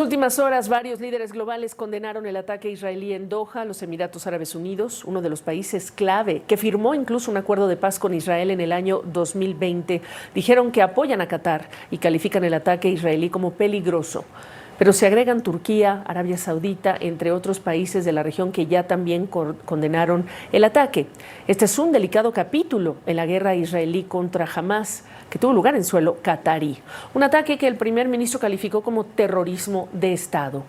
Últimas horas, varios líderes globales condenaron el ataque israelí en Doha, los Emiratos Árabes Unidos, uno de los países clave que firmó incluso un acuerdo de paz con Israel en el año 2020. Dijeron que apoyan a Qatar y califican el ataque israelí como peligroso. Pero se agregan Turquía, Arabia Saudita, entre otros países de la región que ya también condenaron el ataque. Este es un delicado capítulo en la guerra israelí contra Hamás, que tuvo lugar en suelo catarí. Un ataque que el primer ministro calificó como terrorismo de Estado.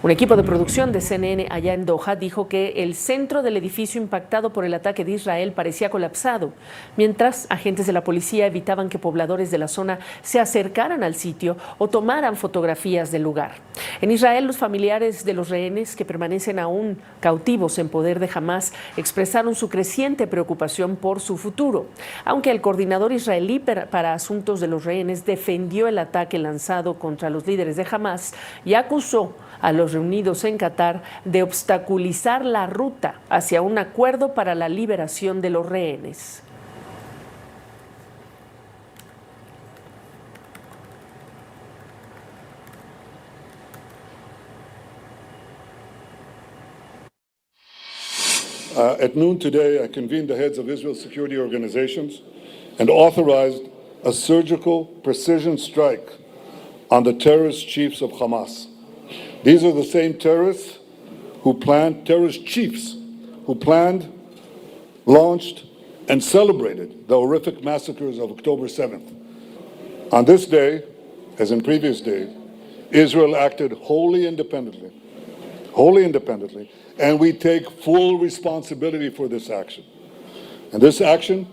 Un equipo de producción de CNN allá en Doha dijo que el centro del edificio impactado por el ataque de Israel parecía colapsado, mientras agentes de la policía evitaban que pobladores de la zona se acercaran al sitio o tomaran fotografías del lugar. En Israel, los familiares de los rehenes que permanecen aún cautivos en poder de Hamás expresaron su creciente preocupación por su futuro, aunque el coordinador israelí para asuntos de los rehenes defendió el ataque lanzado contra los líderes de Hamás y acusó a los reunidos en Qatar de obstaculizar la ruta hacia un acuerdo para la liberación de los rehenes. At noon today, I convened the heads of Israel's security organizations and authorized a surgical precision strike on the terrorist chiefs of Hamas. These are the same terrorist chiefs who planned, launched, and celebrated the horrific massacres of October 7th. On this day, as in previous days, Israel acted wholly independently, and we take full responsibility for this action. And this action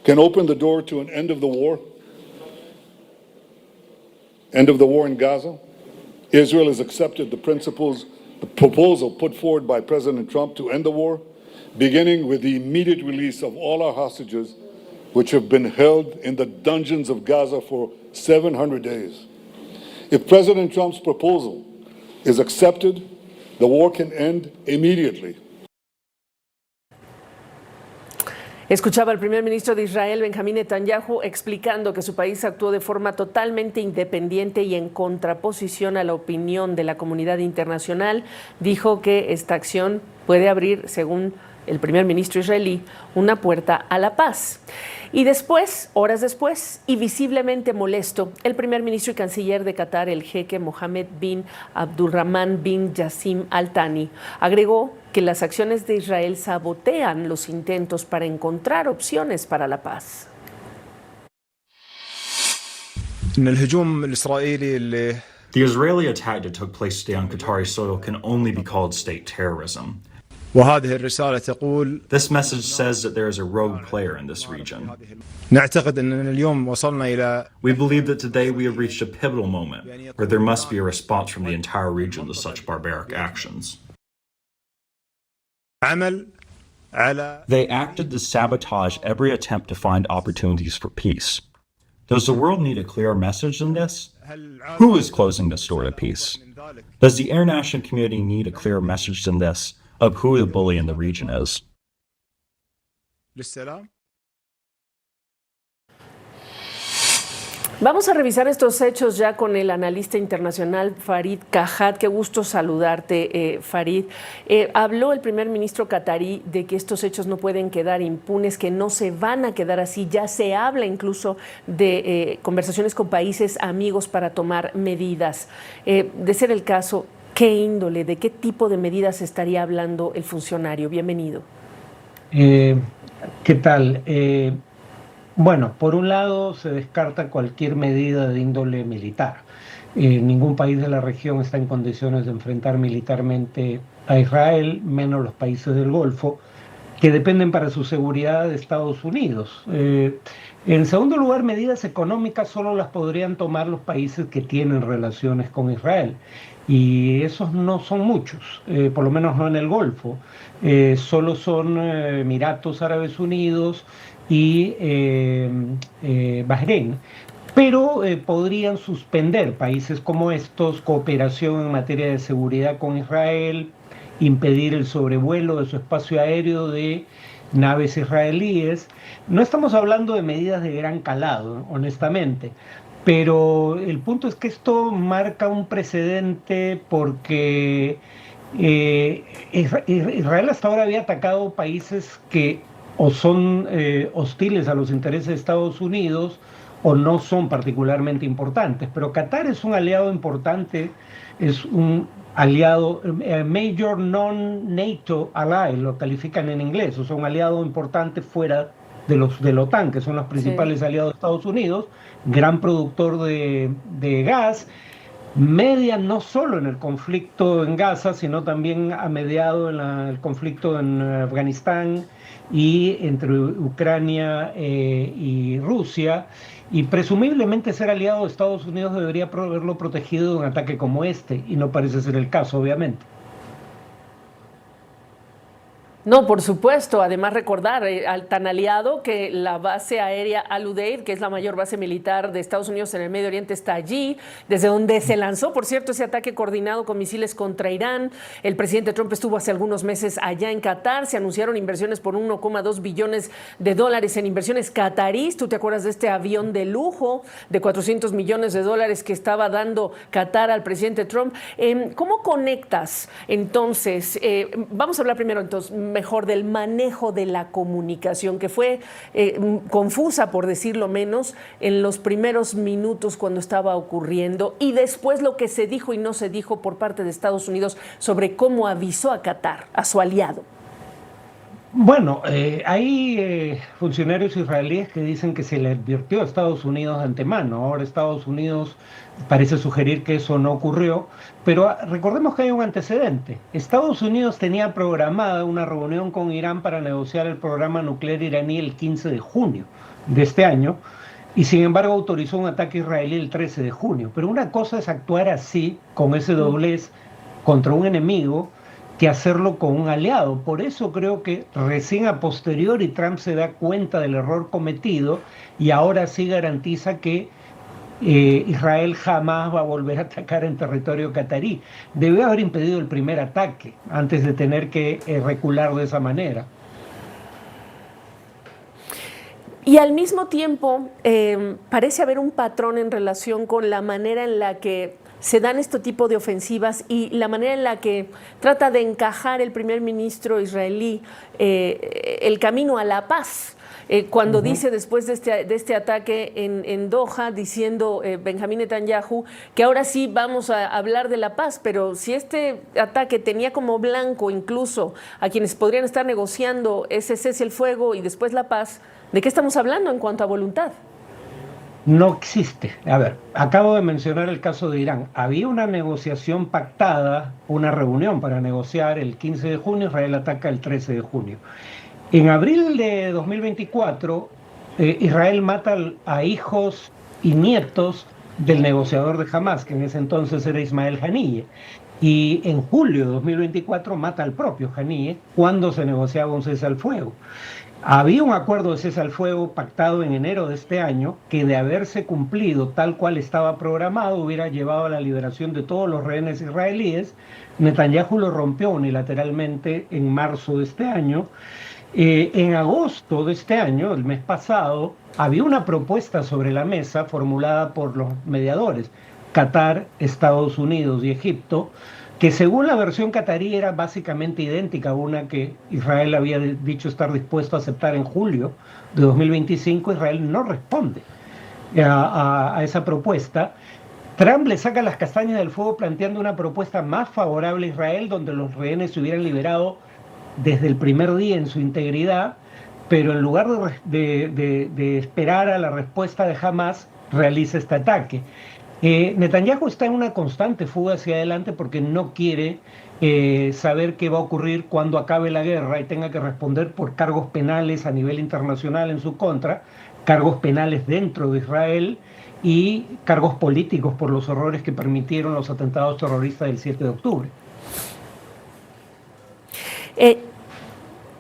can open the door to an end of the war in Gaza. Israel has accepted the proposal put forward by President Trump to end the war, beginning with the immediate release of all our hostages, which have been held in the dungeons of Gaza for 700 days. If President Trump's proposal is accepted, the war can end immediately. Escuchaba al primer ministro de Israel, Benjamín Netanyahu, explicando que su país actuó de forma totalmente independiente y en contraposición a la opinión de la comunidad internacional. Dijo que esta acción puede abrir, según el primer ministro israelí, una puerta a la paz. Y después, horas después, y visiblemente molesto, el primer ministro y canciller de Qatar, el jeque Mohammed bin Abdulrahman bin Jassim Al Thani, agregó que las acciones de Israel sabotean los intentos para encontrar opciones para la paz. The Israeli attack that took place today on Qatari soil can only be called state terrorism. This message says that there is a rogue player in this region. We believe that today we have reached a pivotal moment where there must be a response from the entire region to such barbaric actions. They acted to sabotage every attempt to find opportunities for peace. Does the world need a clearer message than this? Who is closing this door to peace? Does the international community need a clearer message than this of who the bully in the region is? Vamos a revisar estos hechos ya con el analista internacional Farid Kajat. Qué gusto saludarte, Farid. Habló el primer ministro catarí de que estos hechos no pueden quedar impunes, que no se van a quedar así. Ya se habla incluso de conversaciones con países amigos para tomar medidas. De ser el caso, ¿qué índole, de qué tipo de medidas estaría hablando el funcionario? Bienvenido. ¿Qué tal? Bueno, por un lado se descarta cualquier medida de índole militar. Ningún país de la región está en condiciones de enfrentar militarmente a Israel, menos los países del Golfo, que dependen para su seguridad de Estados Unidos. En segundo lugar, medidas económicas solo las podrían tomar los países que tienen relaciones con Israel. Y esos no son muchos, por lo menos no en el Golfo. Solo son Emiratos Árabes Unidos y Bahrein. Pero podrían suspender países como estos cooperación en materia de seguridad con Israel, impedir el sobrevuelo de su espacio aéreo de naves israelíes. No estamos hablando de medidas de gran calado, honestamente, Pero el punto es que esto marca un precedente porque Israel hasta ahora había atacado países que o son hostiles a los intereses de Estados Unidos o no son particularmente importantes. Pero Qatar es un aliado importante, es un aliado, Major Non-NATO Ally, lo califican en inglés, o sea, un aliado importante fuera de la OTAN, que son los principales aliados de Estados Unidos, gran productor de gas, media no solo en el conflicto en Gaza, sino también ha mediado en el conflicto en Afganistán y entre Ucrania y Rusia, y presumiblemente ser aliado de Estados Unidos debería haberlo protegido de un ataque como este, y no parece ser el caso, obviamente. No, por supuesto. Además, recordar al tan aliado que la base aérea Al-Udeid, que es la mayor base militar de Estados Unidos en el Medio Oriente, está allí, desde donde se lanzó, por cierto, ese ataque coordinado con misiles contra Irán. El presidente Trump estuvo hace algunos meses allá en Qatar. Se anunciaron inversiones por 1,2 billones de dólares en inversiones catarís. ¿Tú te acuerdas de este avión de lujo de 400 millones de dólares que estaba dando Qatar al presidente Trump? ¿Cómo conectas entonces? Vamos a hablar primero entonces mejor del manejo de la comunicación, que fue confusa, por decirlo menos, en los primeros minutos cuando estaba ocurriendo, y después lo que se dijo y no se dijo por parte de Estados Unidos sobre cómo avisó a Qatar, a su aliado. Bueno, hay funcionarios israelíes que dicen que se le advirtió a Estados Unidos de antemano. Ahora Estados Unidos parece sugerir que eso no ocurrió, pero recordemos que hay un antecedente. Estados Unidos tenía programada una reunión con Irán para negociar el programa nuclear iraní el 15 de junio de este año, y sin embargo autorizó un ataque israelí el 13 de junio. Pero una cosa es actuar así, con ese doblez, contra un enemigo, que hacerlo con un aliado. Por eso creo que recién a posteriori Trump se da cuenta del error cometido y ahora sí garantiza que Israel jamás va a volver a atacar en territorio catarí. Debió haber impedido el primer ataque antes de tener que recular de esa manera. Y al mismo tiempo, parece haber un patrón en relación con la manera en la que se dan este tipo de ofensivas y la manera en la que trata de encajar el primer ministro israelí el camino a la paz. Cuando dice después de este ataque en Doha, diciendo Benjamín Netanyahu, que ahora sí vamos a hablar de la paz, pero si este ataque tenía como blanco incluso a quienes podrían estar negociando ese cese el fuego y después la paz, ¿de qué estamos hablando en cuanto a voluntad? No existe. A ver, acabo de mencionar el caso de Irán. Había una negociación pactada, una reunión para negociar el 15 de junio, Israel ataca el 13 de junio. En abril de 2024, Israel mata a hijos y nietos del negociador de Hamas, que en ese entonces era Ismael Haniyeh. Y en julio de 2024 mata al propio Haniyeh cuando se negociaba un cese al fuego. Había un acuerdo de cese al fuego pactado en enero de este año que, de haberse cumplido tal cual estaba programado, hubiera llevado a la liberación de todos los rehenes israelíes. Netanyahu lo rompió unilateralmente en marzo de este año. En agosto de este año, el mes pasado, había una propuesta sobre la mesa formulada por los mediadores, Qatar, Estados Unidos y Egipto, que según la versión catarí era básicamente idéntica a una que Israel había dicho estar dispuesto a aceptar en julio de 2025. Israel no responde a esa propuesta. Trump le saca las castañas del fuego planteando una propuesta más favorable a Israel, donde los rehenes se hubieran liberado desde el primer día en su integridad, pero en lugar de esperar a la respuesta de Hamas, realiza este ataque. Netanyahu está en una constante fuga hacia adelante porque no quiere saber qué va a ocurrir cuando acabe la guerra y tenga que responder por cargos penales a nivel internacional en su contra, cargos penales dentro de Israel y cargos políticos por los horrores que permitieron los atentados terroristas del 7 de octubre.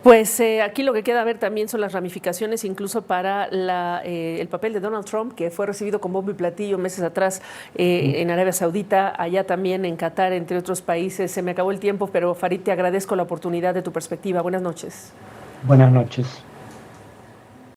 Pues aquí lo que queda ver también son las ramificaciones incluso para el papel de Donald Trump, que fue recibido con bombo y platillo meses atrás en Arabia Saudita, allá también en Qatar, entre otros países. Se me acabó el tiempo, pero Farid, te agradezco la oportunidad de tu perspectiva. Buenas noches. Buenas noches.